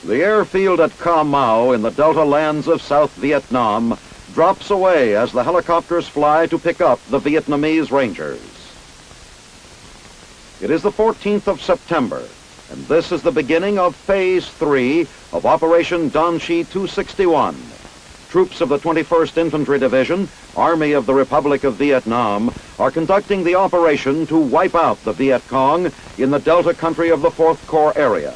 The airfield at Ca Mau in the Delta lands of South Vietnam drops away as the helicopters fly to pick up the Vietnamese Rangers. It is the 14th of September, and this is the beginning of Phase 3 of Operation Don Chi 261. Troops of the 21st Infantry Division, Army of the Republic of Vietnam, are conducting the operation to wipe out the Viet Cong in the Delta country of the 4th Corps area.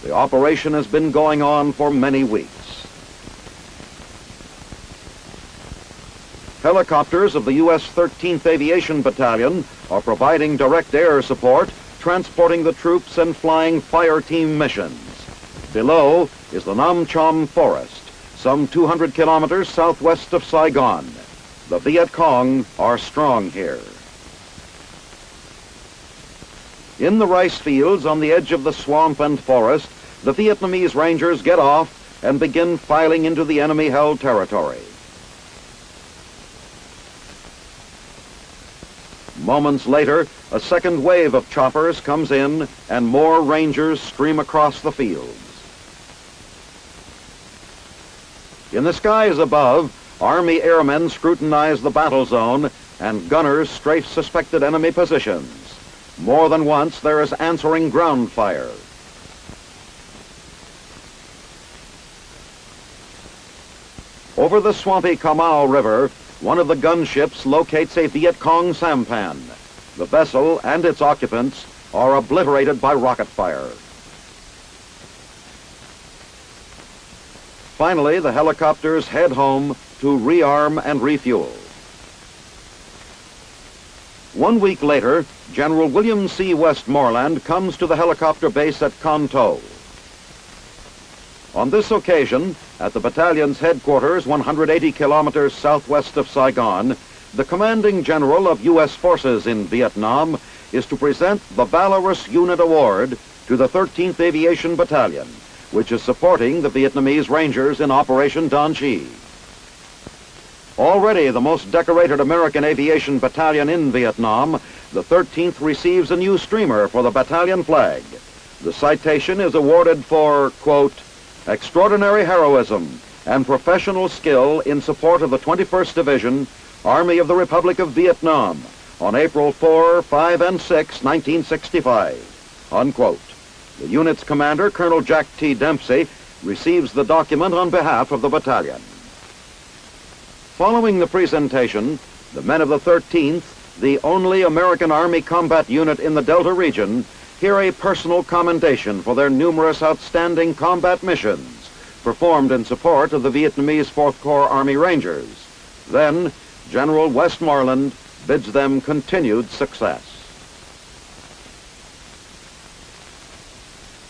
The operation has been going on for many weeks. Helicopters of the U.S. 13th Aviation Battalion are providing direct air support, transporting the troops and flying fire team missions. Below is the Nam Chom Forest, some 200 kilometers southwest of Saigon. The Viet Cong are strong here. In the rice fields on the edge of the swamp and forest, the Vietnamese Rangers get off and begin filing into the enemy-held territory. Moments later, a second wave of choppers comes in and more Rangers stream across the fields. In the skies above, Army airmen scrutinize the battle zone and gunners strafe suspected enemy positions. More than once, there is answering ground fire. Over the swampy Ca Mau River, one of the gunships locates a Viet Cong sampan. The vessel and its occupants are obliterated by rocket fire. Finally, the helicopters head home to rearm and refuel. 1 week later, General William C. Westmoreland comes to the helicopter base at Con Tho. On this occasion, at the battalion's headquarters 180 kilometers southwest of Saigon, the commanding general of U.S. forces in Vietnam is to present the Valorous Unit Award to the 13th Aviation Battalion, which is supporting the Vietnamese Rangers in Operation Don Chi. Already the most decorated American aviation battalion in Vietnam, the 13th receives a new streamer for the battalion flag. The citation is awarded for, quote, extraordinary heroism and professional skill in support of the 21st Division, Army of the Republic of Vietnam, on April 4, 5, and 6, 1965, unquote. The unit's commander, Colonel Jack T. Dempsey, receives the document on behalf of the battalion. Following the presentation, the men of the 13th, the only American Army combat unit in the Delta region, hear a personal commendation for their numerous outstanding combat missions performed in support of the Vietnamese 4th Corps Army Rangers. Then, General Westmoreland bids them continued success.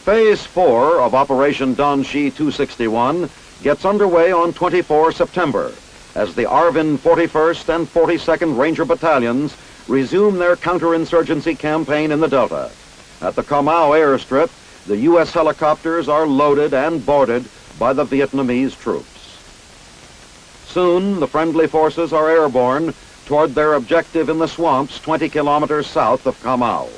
Phase 4 of Operation Don Chi 261 gets underway on 24 September as the Arvin 41st and 42nd Ranger Battalions resume their counterinsurgency campaign in the Delta. At the Ca Mau airstrip, the U.S. helicopters are loaded and boarded by the Vietnamese troops. Soon, the friendly forces are airborne toward their objective in the swamps 20 kilometers south of Ca Mau.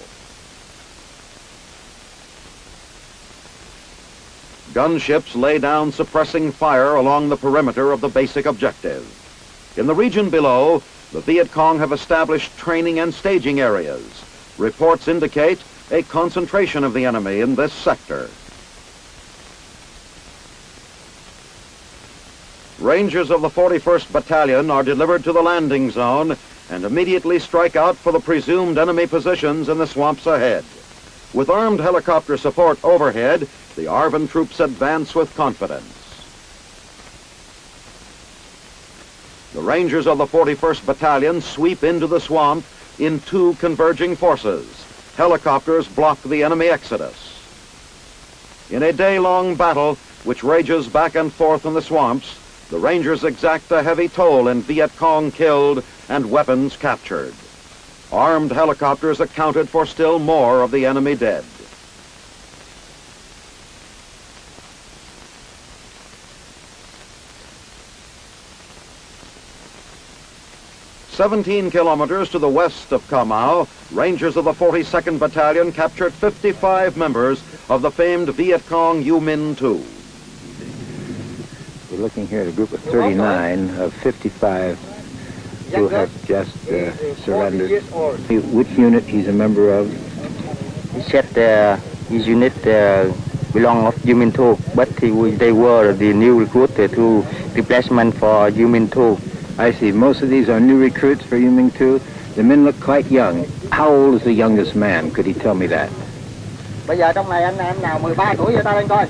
Gunships lay down suppressing fire along the perimeter of the basic objective. In the region below, the Viet Cong have established training and staging areas. Reports indicate a concentration of the enemy in this sector. Rangers of the 41st Battalion are delivered to the landing zone and immediately strike out for the presumed enemy positions in the swamps ahead. With armed helicopter support overhead, the Arvin troops advance with confidence. The Rangers of the 41st Battalion sweep into the swamp in two converging forces. Helicopters block the enemy exodus. In a day-long battle, which rages back and forth in the swamps, the Rangers exact a heavy toll in Viet Cong killed and weapons captured. Armed helicopters accounted for still more of the enemy dead. 17 kilometers to the west of Ca Mau, Rangers of the 42nd Battalion captured 55 members of the famed Viet Cong U Minh II. We're looking here at a group of 39 of 55 who have just surrendered. Which unit he's a member of? He said his unit belong of U Minh II, but they were the new recruit to replacement for U Minh II. I see. Most of these are new recruits for U Minh II. The men look quite young. How old is the youngest man? Could he tell me that? Bây giờ trong này anh em nào 13 tuổi vậy ta lên coi.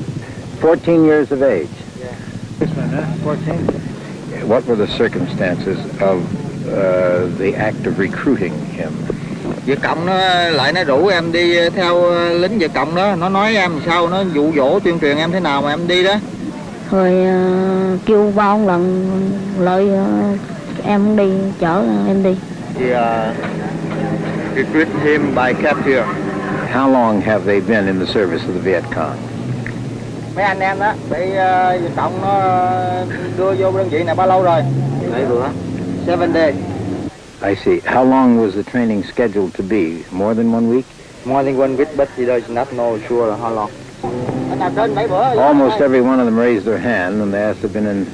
14 years of age. Yeah. This one, huh? 14? What were the circumstances of the act of recruiting him? Việt Cộng nó lại nó rủ em đi theo lính Việt Cộng đó, nó nói em sao, nó dụ dỗ tuyên truyền em thế nào mà em đi đó. Rồi kêu bao lần lợi em đi chở em đi. He recruit him by capture. How long have they been in the service of the Viet Cong? Mấy anh em đó bị Việt Cộng nó đưa vô đơn vị này bao lâu rồi? 7 bữa. 7 days. I see. How long was the training scheduled to be? More than 1 week? More than 1 week, but he does not know sure how long. Almost every one of them raised their hand when they asked to have been in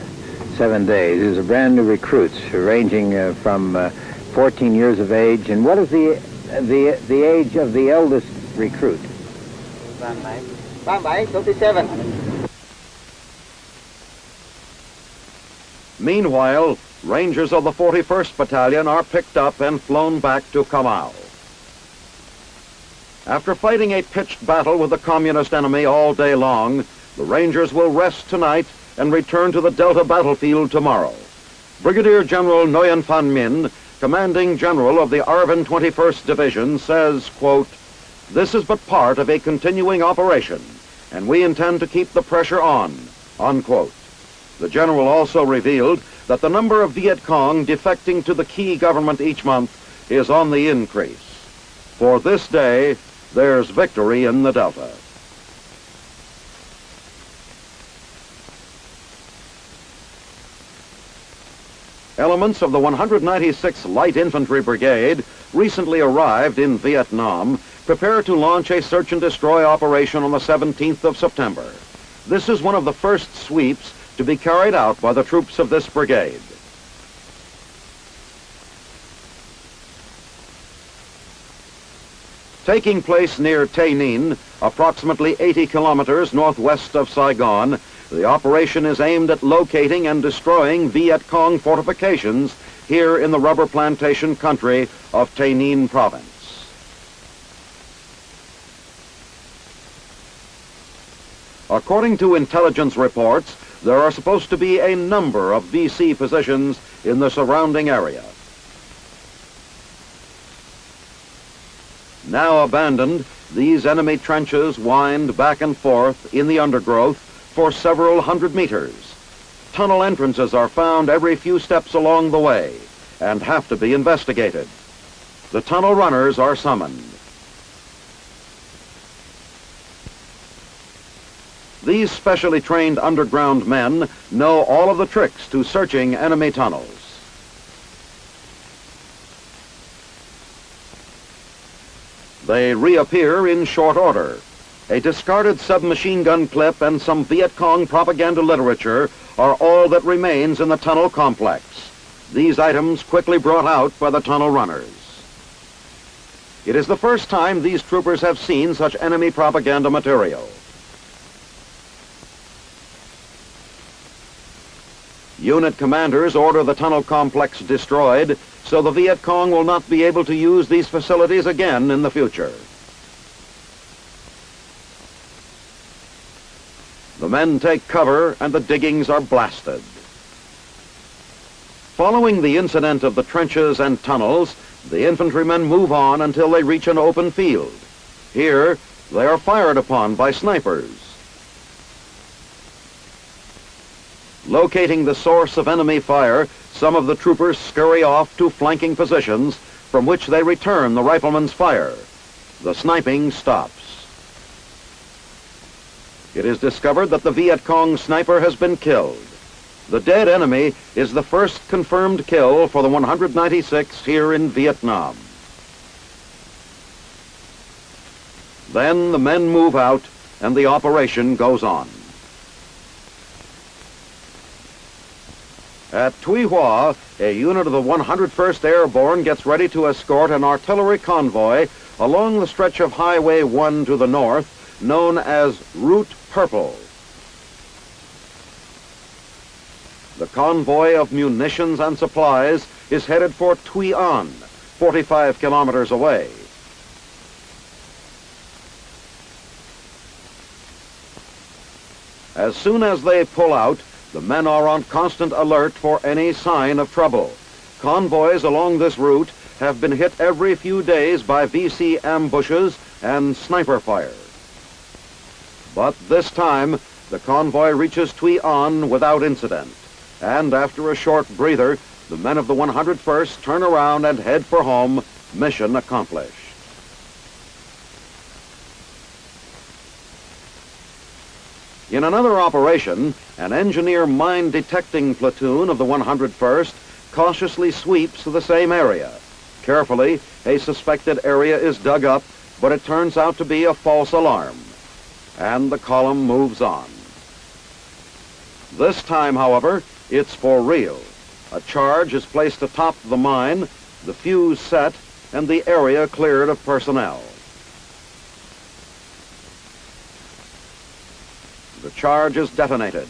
7 days. These are brand new recruits ranging from 14 years of age. And what is the age of the eldest recruit? 37. Meanwhile, Rangers of the 41st Battalion are picked up and flown back to Ca Mau. After fighting a pitched battle with the communist enemy all day long, the Rangers will rest tonight and return to the Delta battlefield tomorrow. Brigadier General Nguyen Phan Minh, commanding general of the ARVN 21st Division, says, quote, "This is but part of a continuing operation, and we intend to keep the pressure on," unquote. The general also revealed that the number of Viet Cong defecting to the key government each month is on the increase. For this day, there's victory in the Delta. Elements of the 196th Light Infantry Brigade, recently arrived in Vietnam, prepare to launch a search and destroy operation on the 17th of September. This is one of the first sweeps to be carried out by the troops of this brigade. Taking place near Tay Ninh, approximately 80 kilometers northwest of Saigon, the operation is aimed at locating and destroying Viet Cong fortifications here in the rubber plantation country of Tay Ninh province. According to intelligence reports, there are supposed to be a number of VC positions in the surrounding area. Now abandoned, these enemy trenches wind back and forth in the undergrowth for several hundred meters. Tunnel entrances are found every few steps along the way and have to be investigated. The tunnel runners are summoned. These specially trained underground men know all of the tricks to searching enemy tunnels. They reappear in short order. A discarded submachine gun clip and some Viet Cong propaganda literature are all that remains in the tunnel complex. These items quickly brought out by the tunnel runners. It is the first time these troopers have seen such enemy propaganda material. Unit commanders order the tunnel complex destroyed so the Viet Cong will not be able to use these facilities again in the future. The men take cover and the diggings are blasted. Following the incident of the trenches and tunnels, the infantrymen move on until they reach an open field. Here, they are fired upon by snipers. Locating the source of enemy fire, some of the troopers scurry off to flanking positions from which they return the riflemen's fire. The sniping stops. It is discovered that the Viet Cong sniper has been killed. The dead enemy is the first confirmed kill for the 196 here in Vietnam. Then the men move out and the operation goes on. At Tuy Hoa, a unit of the 101st Airborne gets ready to escort an artillery convoy along the stretch of Highway 1 to the north, known as Route Purple. The convoy of munitions and supplies is headed for Tuy An, 45 kilometers away. As soon as they pull out, the men are on constant alert for any sign of trouble. Convoys along this route have been hit every few days by VC ambushes and sniper fire. But this time, the convoy reaches Tuy An without incident. And after a short breather, the men of the 101st turn around and head for home, mission accomplished. In another operation, an engineer mine detecting platoon of the 101st cautiously sweeps the same area. Carefully, a suspected area is dug up, but it turns out to be a false alarm. And the column moves on. This time, however, it's for real. A charge is placed atop the mine, the fuse set, and the area cleared of personnel. The charge is detonated.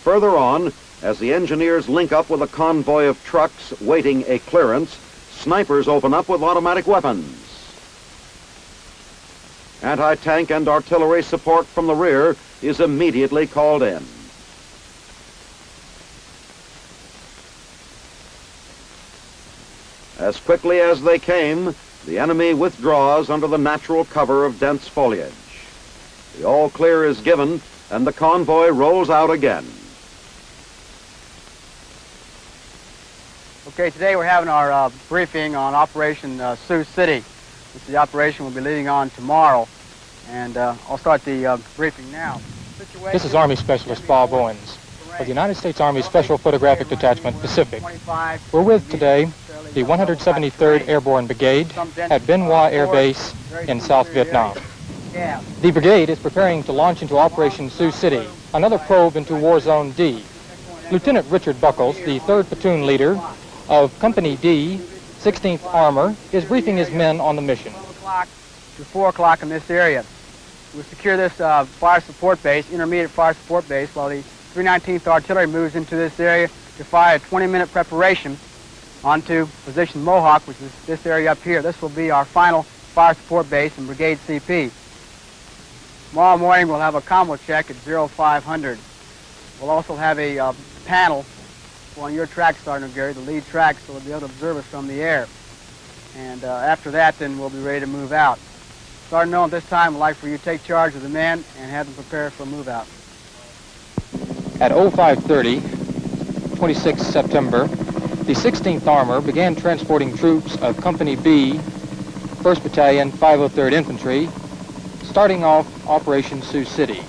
Further on, as the engineers link up with a convoy of trucks waiting a clearance, snipers open up with automatic weapons. Anti-tank and artillery support from the rear is immediately called in. As quickly as they came, the enemy withdraws under the natural cover of dense foliage. The all clear is given, and the convoy rolls out again. Okay, today we're having our briefing on Operation Sioux City. This is the operation we'll be leading on tomorrow. And I'll start the briefing now. This is Army Specialist Bob Owens of the United States Army Special Photographic Detachment Pacific. We're with today the 173rd Airborne Brigade at Bien Hoa Air Base in South Vietnam. The brigade is preparing to launch into Operation Sioux City, another probe into War Zone D. Lieutenant Richard Buckles, the 3rd Platoon leader of Company D, 16th Armor, is briefing his men on the mission. 12 o'clock to 4 o'clock in this area. We'll secure this fire support base, intermediate fire support base, while the 319th Artillery moves into this area to fire a 20-minute preparation onto position Mohawk, which is this area up here. This will be our final fire support base in Brigade CP. Tomorrow morning we'll have a combo check at 0500. We'll also have a panel on your track, Sergeant Gary, the lead track, so we'll be able to observe us from the air. And after that, then we'll be ready to move out. Sergeant Nolan, at this time, I'd like for you to take charge of the men and have them prepare for a move out. At 0530, 26 September, the 16th Armor began transporting troops of Company B, 1st Battalion, 503rd Infantry, starting off Operation Sioux City.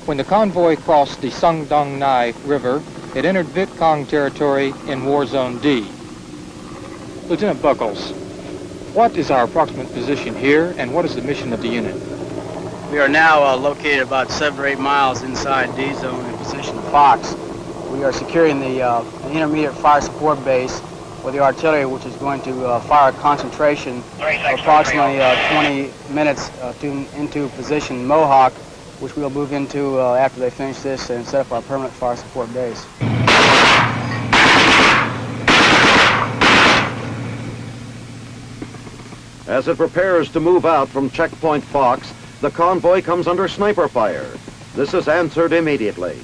When the convoy crossed the Sung Dong Nai River, it entered Viet Cong territory in War Zone D. Lieutenant Buckles, what is our approximate position here, and what is the mission of the unit? We are now located about 7 or 8 miles inside D Zone in position Fox. We are securing the intermediate fire support base for the artillery, which is going to fire a concentration approximately 20 minutes into position Mohawk, which we'll move into after they finish this and set up our permanent fire support base. As it prepares to move out from checkpoint Fox, the convoy comes under sniper fire. This is answered immediately.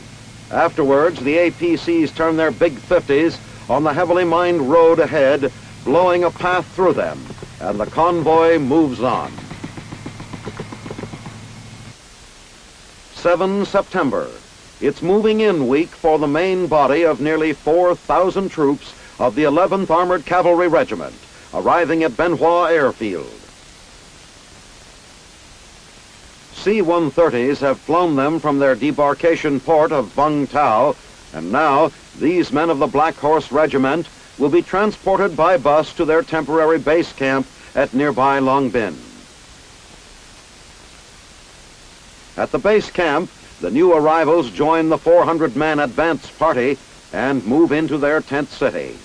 Afterwards, the APCs turn their big 50s on the heavily mined road ahead, blowing a path through them, and the convoy moves on. 7 September. It's moving in week for the main body of nearly 4,000 troops of the 11th Armored Cavalry Regiment, arriving at Bien Hoa Airfield. C-130s have flown them from their debarkation port of Vung Tau, and now these men of the Black Horse Regiment will be transported by bus to their temporary base camp at nearby Long Bin. At the base camp, the new arrivals join the 400-man advance party and move into their tent city.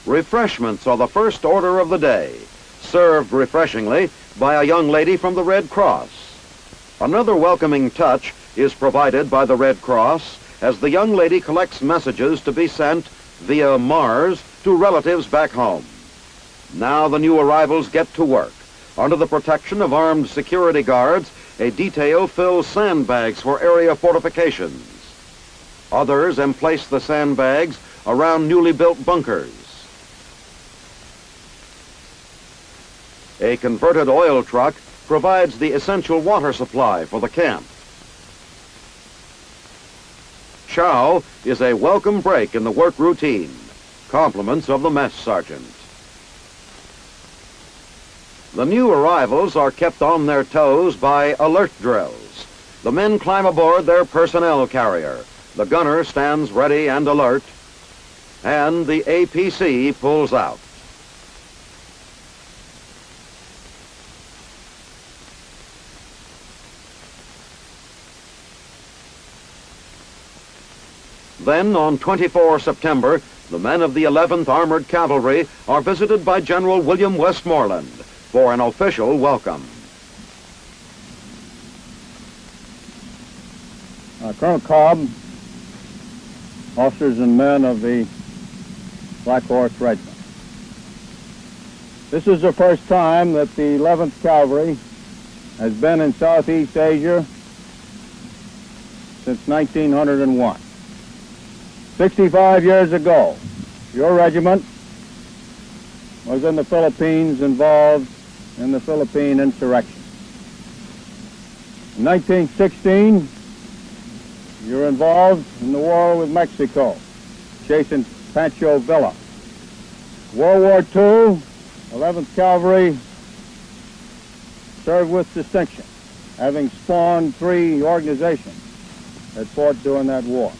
Refreshments are the first order of the day, served refreshingly by a young lady from the Red Cross. Another welcoming touch is provided by the Red Cross as the young lady collects messages to be sent via Mars to relatives back home. Now the new arrivals get to work. Under the protection of armed security guards, a detail fills sandbags for area fortifications. Others emplace the sandbags around newly built bunkers. A converted oil truck provides the essential water supply for the camp. Chow is a welcome break in the work routine. Compliments of the mess sergeant. The new arrivals are kept on their toes by alert drills. The men climb aboard their personnel carrier. The gunner stands ready and alert, and the APC pulls out. Then, on 24 September, the men of the 11th Armored Cavalry are visited by General William Westmoreland for an official welcome. Colonel Cobb, officers and men of the Black Horse Regiment. This is the first time that the 11th Cavalry has been in Southeast Asia since 1901. 65 years ago, your regiment was in the Philippines, involved in the Philippine insurrection. In 1916, you were involved in the war with Mexico, chasing Pancho Villa. World War II, 11th Cavalry served with distinction, having spawned 3 organizations that fought during that war.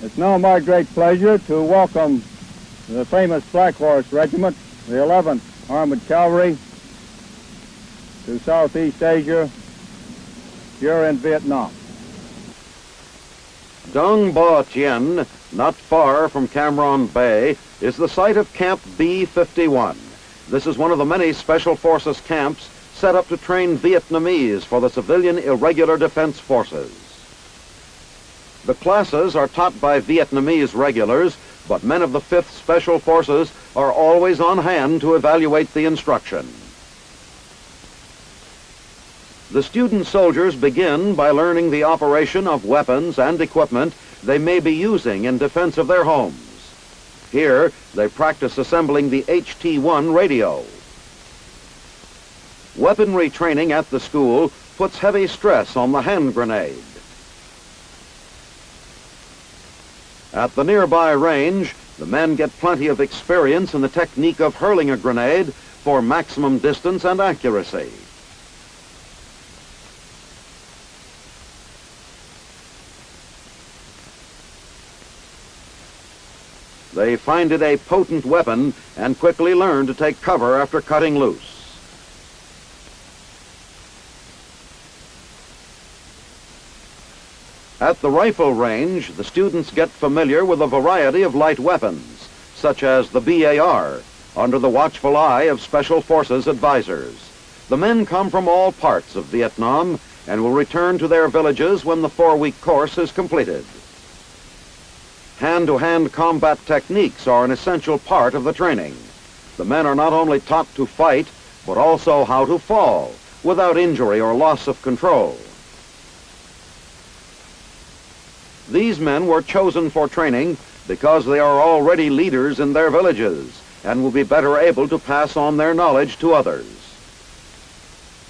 It's now my great pleasure to welcome the famous Black Horse Regiment, the 11th Armored Cavalry, to Southeast Asia, here in Vietnam. Dong Ba Tien, not far from Cam Ranh Bay, is the site of Camp B-51. This is one of the many Special Forces camps set up to train Vietnamese for the civilian irregular defense forces. The classes are taught by Vietnamese regulars, but men of the 5th Special Forces are always on hand to evaluate the instruction. The student soldiers begin by learning the operation of weapons and equipment they may be using in defense of their homes. Here, they practice assembling the HT-1 radio. Weaponry training at the school puts heavy stress on the hand grenade. At the nearby range, the men get plenty of experience in the technique of hurling a grenade for maximum distance and accuracy. They find it a potent weapon and quickly learn to take cover after cutting loose. At the rifle range, the students get familiar with a variety of light weapons, such as the BAR, under the watchful eye of Special Forces advisors. The men come from all parts of Vietnam and will return to their villages when the 4-week course is completed. Hand-to-hand combat techniques are an essential part of the training. The men are not only taught to fight, but also how to fall without injury or loss of control. These men were chosen for training because they are already leaders in their villages and will be better able to pass on their knowledge to others.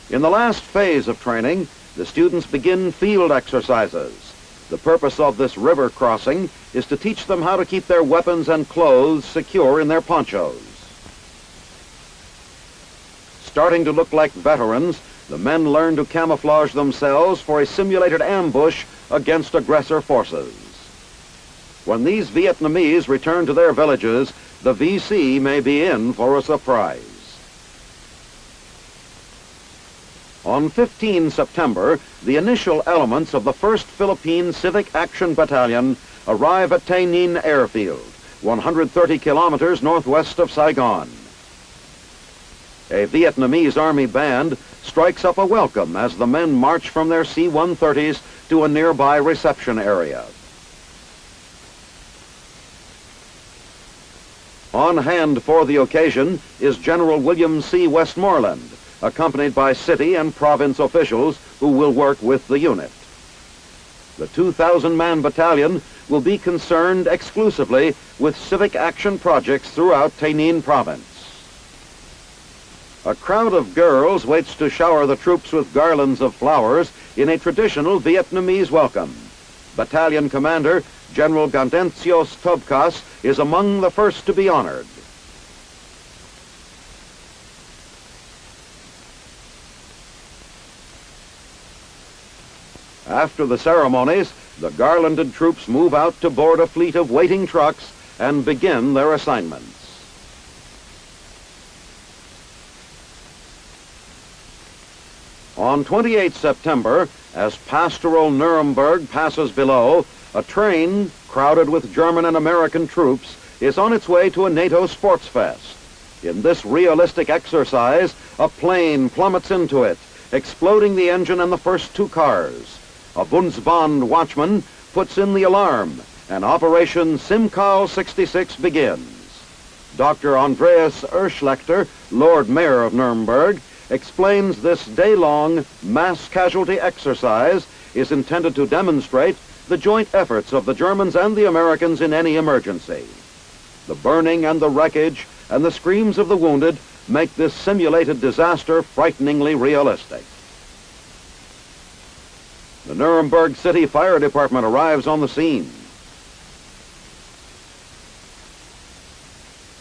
In the last phase of training, the students begin field exercises. The purpose of this river crossing is to teach them how to keep their weapons and clothes secure in their ponchos. Starting to look like veterans, the men learn to camouflage themselves for a simulated ambush against aggressor forces. When these Vietnamese return to their villages, the VC may be in for a surprise. On 15 September, the initial elements of the 1st Philippine Civic Action Battalion arrive at Tay Ninh Airfield, 130 kilometers northwest of Saigon. A Vietnamese Army band strikes up a welcome as the men march from their C-130s to a nearby reception area. On hand for the occasion is General William C. Westmoreland, accompanied by city and province officials who will work with the unit. The 2,000-man battalion will be concerned exclusively with civic action projects throughout Tay Ninh province. A crowd of girls waits to shower the troops with garlands of flowers in a traditional Vietnamese welcome. Battalion Commander General Gandencios Tobkas is among the first to be honored. After the ceremonies, the garlanded troops move out to board a fleet of waiting trucks and begin their assignments. On 28 September, as pastoral Nuremberg passes below, a train crowded with German and American troops is on its way to a NATO sports fest. In this realistic exercise, a plane plummets into it, exploding the engine and the first two cars. A Bundesbahn watchman puts in the alarm, and Operation Simcow 66 begins. Dr. Andreas Erschlechter, Lord Mayor of Nuremberg, explains this day-long mass casualty exercise is intended to demonstrate the joint efforts of the Germans and the Americans in any emergency. The burning and the wreckage and the screams of the wounded make this simulated disaster frighteningly realistic. The Nuremberg City Fire Department arrives on the scene.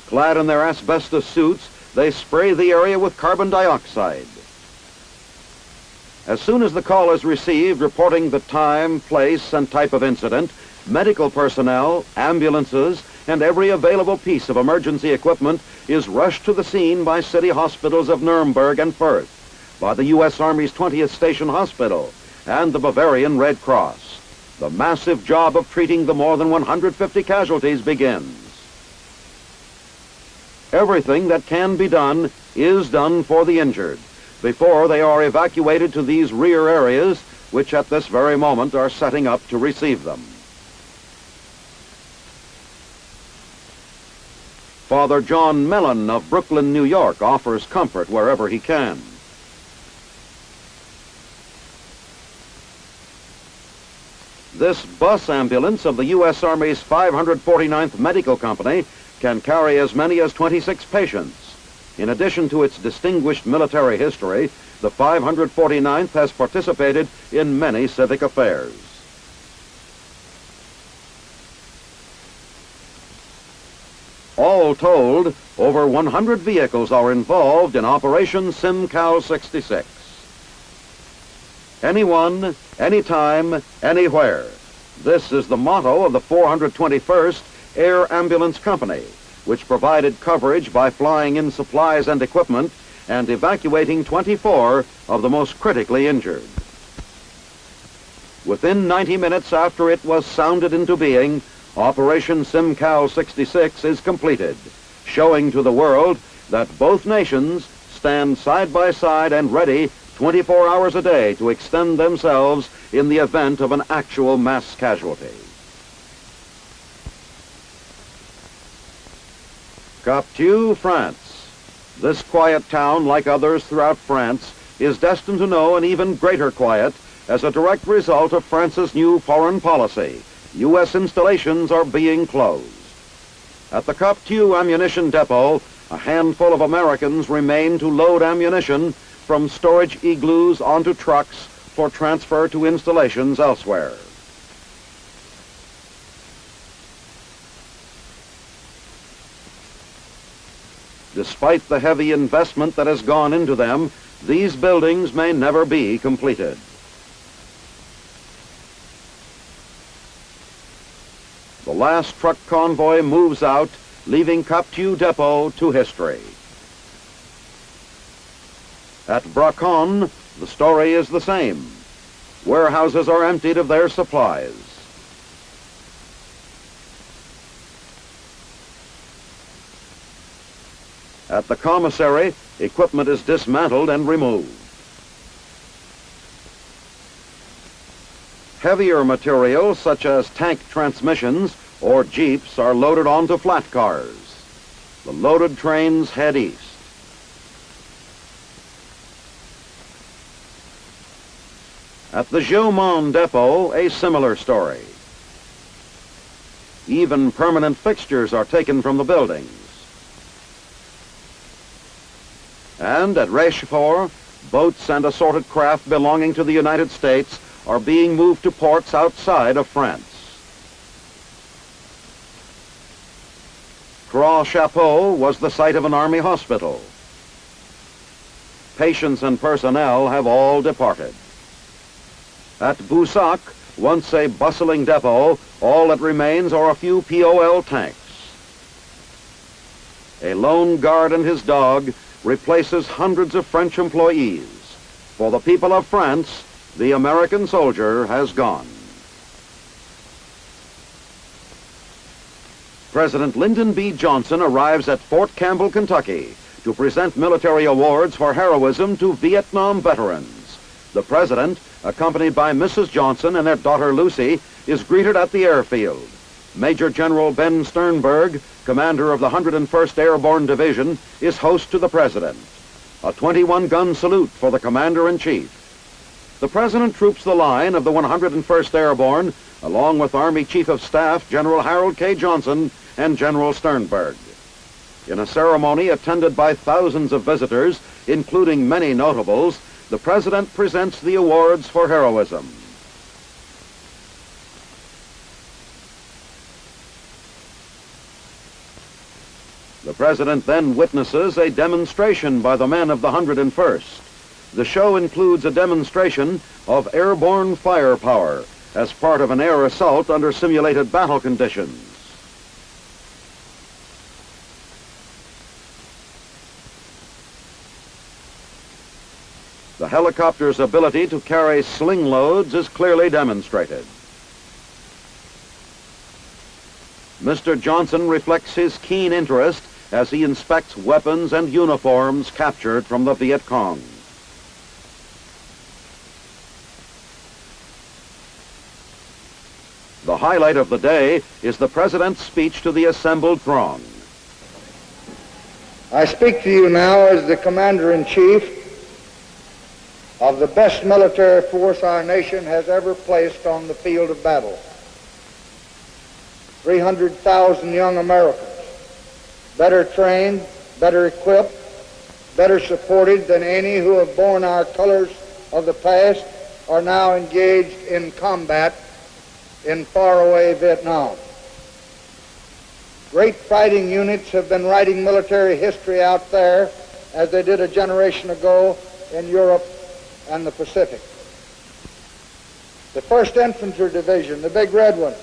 Clad in their asbestos suits, they spray the area with carbon dioxide. As soon as the call is received reporting the time, place, and type of incident, medical personnel, ambulances, and every available piece of emergency equipment is rushed to the scene by city hospitals of Nuremberg and Fürth, by the U.S. Army's 20th Station Hospital, and the Bavarian Red Cross. The massive job of treating the more than 150 casualties begins. Everything that can be done is done for the injured before they are evacuated to these rear areas, which at this very moment are setting up to receive them. Father John Mellon of Brooklyn, New York, offers comfort wherever he can. This bus ambulance of the U.S. Army's 549th Medical Company can carry as many as 26 patients. In addition to its distinguished military history, the 549th has participated in many civic affairs. All told, over 100 vehicles are involved in Operation Simcow 66. Anyone, anytime, anywhere. This is the motto of the 421st Air Ambulance Company, which provided coverage by flying in supplies and equipment and evacuating 24 of the most critically injured. Within 90 minutes after it was sounded into being, Operation Simcow 66 is completed, showing to the world that both nations stand side by side and ready 24 hours a day to extend themselves in the event of an actual mass casualty. Cap-Thieu, France. This quiet town, like others throughout France, is destined to know an even greater quiet as a direct result of France's new foreign policy. U.S. installations are being closed. At the Cap-Thieu ammunition depot, a handful of Americans remain to load ammunition from storage igloos onto trucks for transfer to installations elsewhere. Despite the heavy investment that has gone into them, these buildings may never be completed. The last truck convoy moves out, leaving Cap Thieu Depot to history. At Bracon, the story is the same. Warehouses are emptied of their supplies. At the commissary, equipment is dismantled and removed. Heavier materials such as tank transmissions or jeeps are loaded onto flat cars. The loaded trains head east. At the Jiaumont Depot, a similar story. Even permanent fixtures are taken from the buildings. And at Rochefort, boats and assorted craft belonging to the United States are being moved to ports outside of France. Croix-Chapeau was the site of an army hospital. Patients and personnel have all departed. At Boussac, once a bustling depot, all that remains are a few POL tanks. A lone guard and his dog replaces hundreds of French employees. For the people of France, the American soldier has gone. President Lyndon B. Johnson arrives at Fort Campbell, Kentucky, to present military awards for heroism to Vietnam veterans. The president, accompanied by Mrs. Johnson and their daughter Lucy, is greeted at the airfield. Major General Ben Sternberg, commander of the 101st Airborne Division, is host to the president. A 21-gun salute for the commander-in-chief. The president troops the line of the 101st Airborne, along with Army Chief of Staff General Harold K. Johnson and General Sternberg. In a ceremony attended by thousands of visitors, including many notables, the president presents the awards for heroism. The president then witnesses a demonstration by the men of the 101st. The show includes a demonstration of airborne firepower as part of an air assault under simulated battle conditions. The helicopter's ability to carry sling loads is clearly demonstrated. Mr. Johnson reflects his keen interest as he inspects weapons and uniforms captured from the Viet Cong. The highlight of the day is the president's speech to the assembled throng. I speak to you now as the Commander-in-Chief of the best military force our nation has ever placed on the field of battle. 300,000 young Americans, better trained, better equipped, better supported than any who have borne our colors of the past, are now engaged in combat in faraway Vietnam. Great fighting units have been writing military history out there as they did a generation ago in Europe and the Pacific. The 1st Infantry Division, the Big Red One,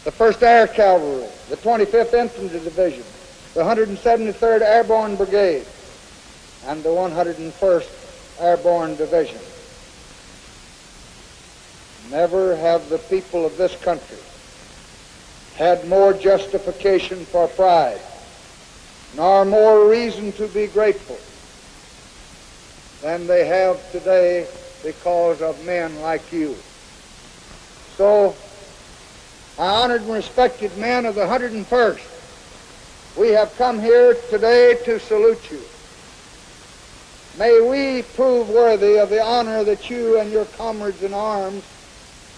the 1st Air Cavalry, the 25th Infantry Division, the 173rd Airborne Brigade, and the 101st Airborne Division. Never have the people of this country had more justification for pride, nor more reason to be grateful than they have today because of men like you. So, honored and respected men of the 101st, we have come here today to salute you. May we prove worthy of the honor that you and your comrades in arms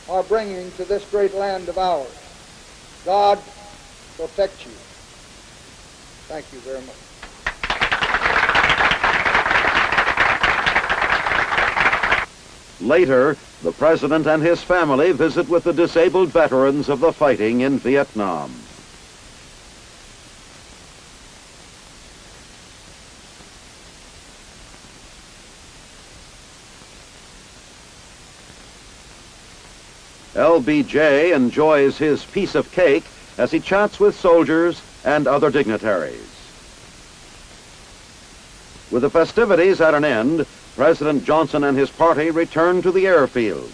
are bringing to this great land of ours. God protect you. Thank you very much. Later, the president and his family visit with the disabled veterans of the fighting in Vietnam. LBJ enjoys his piece of cake as he chats with soldiers and other dignitaries. With the festivities at an end, President Johnson and his party return to the airfield.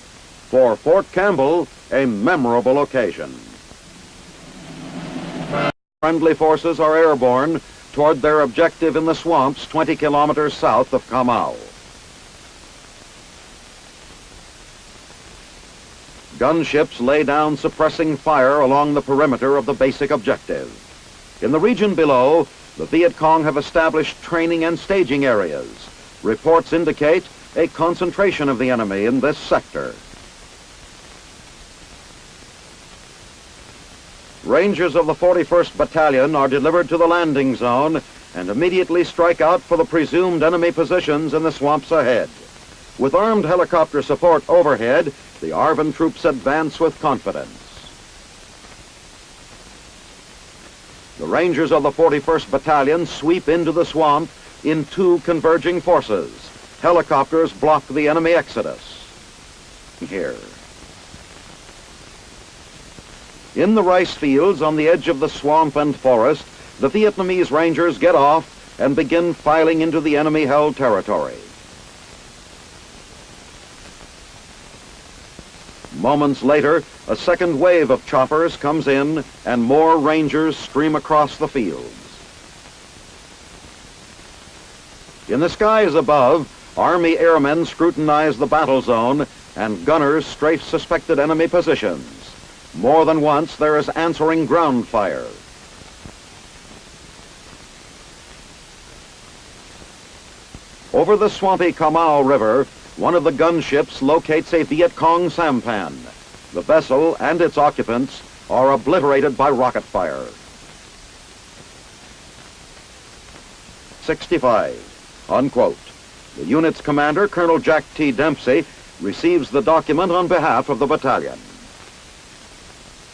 For Fort Campbell, a memorable occasion. Friendly forces are airborne toward their objective in the swamps 20 kilometers south of Kamau. Gunships lay down suppressing fire along the perimeter of the basic objective. In the region below, the Viet Cong have established training and staging areas. Reports indicate a concentration of the enemy in this sector. Rangers of the 41st Battalion are delivered to the landing zone and immediately strike out for the presumed enemy positions in the swamps ahead. With armed helicopter support overhead, the ARVN troops advance with confidence. The Rangers of the 41st Battalion sweep into the swamp in two converging forces. Helicopters block the enemy exodus. Here. In the rice fields on the edge of the swamp and forest, the Vietnamese Rangers get off and begin filing into the enemy-held territory. Moments later, a second wave of choppers comes in and more Rangers stream across the fields. In the skies above, Army airmen scrutinize the battle zone and gunners strafe suspected enemy positions. More than once, there is answering ground fire. Over the swampy Kamau River, one of the gunships locates a Viet Cong sampan. The vessel and its occupants are obliterated by rocket fire. 65, unquote. The unit's commander, Colonel Jack T. Dempsey, receives the document on behalf of the battalion.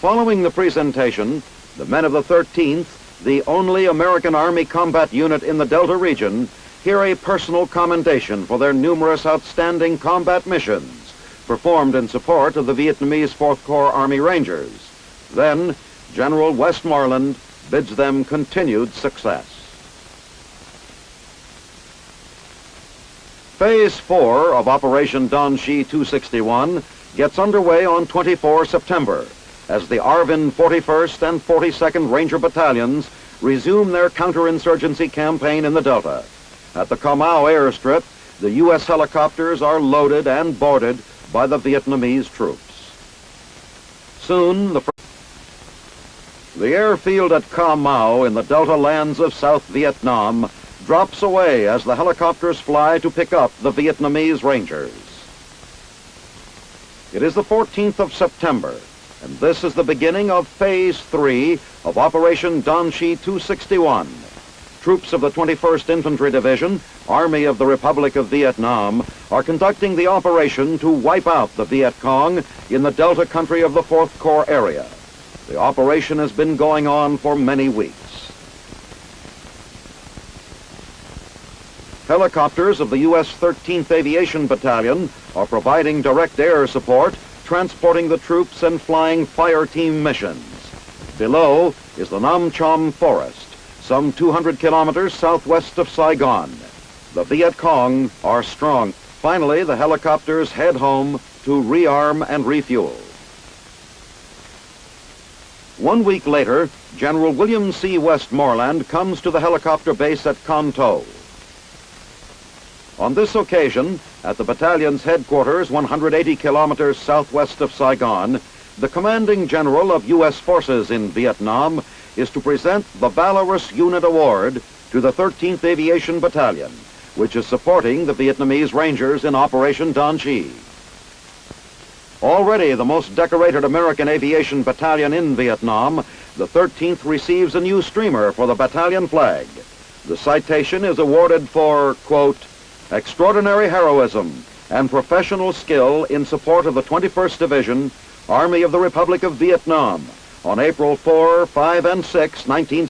Following the presentation, the men of the 13th, the only American Army combat unit in the Delta region, hear a personal commendation for their numerous outstanding combat missions performed in support of the Vietnamese 4th Corps Army Rangers. Then, General Westmoreland bids them continued success. Phase 4 of Operation Don Shi 261 gets underway on 24 September as the ARVN 41st and 42nd Ranger Battalions resume their counterinsurgency campaign in the Delta. At the Kamau airstrip, the U.S. helicopters are loaded and boarded by the Vietnamese troops. Soon, the airfield at Kamau in the Delta lands of South Vietnam drops away as the helicopters fly to pick up the Vietnamese Rangers. It is the 14th of September, and this is the beginning of Phase 3 of Operation Don Shi 261. Troops of the 21st Infantry Division, Army of the Republic of Vietnam, are conducting the operation to wipe out the Viet Cong in the Delta country of the 4th Corps area. The operation has been going on for many weeks. Helicopters of the U.S. 13th Aviation Battalion are providing direct air support, transporting the troops and flying fire team missions. Below is the Nam Chom Forest, some 200 kilometers southwest of Saigon. The Viet Cong are strong. Finally, the helicopters head home to rearm and refuel. 1 week later, General William C. Westmoreland comes to the helicopter base at Con Tho. On this occasion, at the battalion's headquarters 180 kilometers southwest of Saigon, the commanding general of U.S. forces in Vietnam is to present the Valorous Unit Award to the 13th Aviation Battalion, which is supporting the Vietnamese Rangers in Operation Don Shi. Already the most decorated American aviation battalion in Vietnam, the 13th receives a new streamer for the battalion flag. The citation is awarded for, quote, extraordinary heroism and professional skill in support of the 21st Division, Army of the Republic of Vietnam, on April 4, 5, and 6, 19